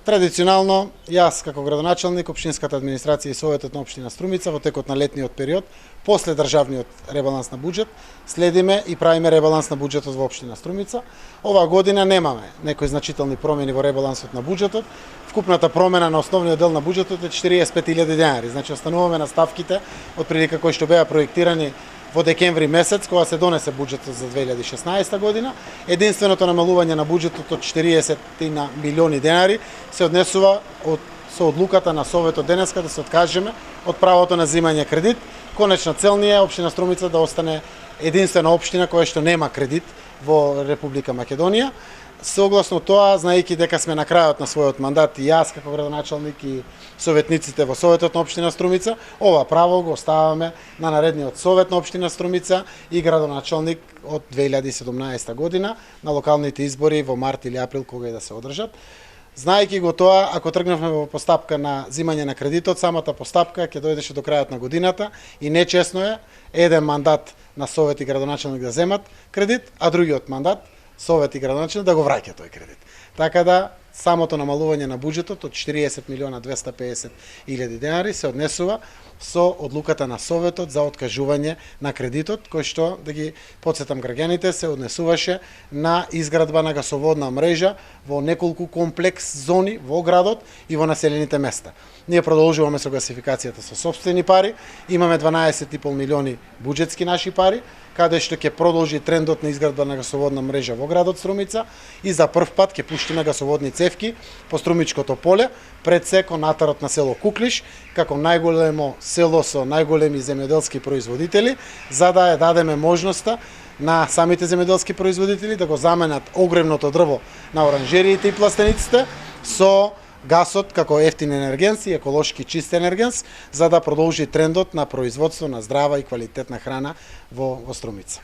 Традиционално, јас како градоначелник, општинската администрација и Советот на општина Струмица во текот на летниот период, после државниот ребаланс на буџет, следиме и правиме ребаланс на буџетот во општина Струмица. Оваа година немаме некои значителни промени во ребалансот на буџетот. Вкупната промена на основниот дел на буџетот е 45.000 денари. Значи, остануваме на ставките од прилика кои што беа проектирани во декември месец, кога се донесе буџетот за 2016 година. Единственото намалување на буџетот од 40 на милиони денари се однесува со одлуката на Советот денеска да се откажеме од правото на земање кредит. Конечна цел ни е општина Струмица да остане единствена општина која што нема кредит во Република Македонија. Согласно тоа, знаејќи дека сме на крајот на својот мандат и јас како градоначелник и советниците во Советот на општина Струмица, ова право го оставаме на наредниот Совет на општина Струмица и градоначелник од 2017 година на локалните избори во март или април кога и да се одржат. Знаејќи го тоа, ако тргнавме во постапка на земање на кредитот, самата постапка ќе дојдеше до крајот на годината и нечесно е еден мандат на Совет и градоначелник да земат кредит, а другиот мандат Совет и градоначелник да го враќа тој кредит. Така да, самото намалување на буџетот од 40.250.000 денари се однесува со одлуката на Советот за откажување на кредитот, кој што, да ги подсетам граѓаните, се однесуваше на изградба на гасоводна мрежа во неколку комплекс зони во градот и во населените места. Ние продолжуваме со гасификацијата со сопствени пари, имаме 12,5 милиони буџетски наши пари, каде што ќе продолжи трендот на изградба на гасоводна мрежа во градот Струмица и за прв пат ќе пуштиме гасоводни цевки по Струмичкото поле, пред се кон натарот на село Куклиш, како најголемо село со најголеми земјоделски производители, за да ја дадеме можноста на самите земјоделски производители да го заменат огромното дрво на оранжериите и пластениците со гасот како ефтин енергенс и еколошки чист енергенс, за да продолжи трендот на производство на здрава и квалитетна храна во Струмица.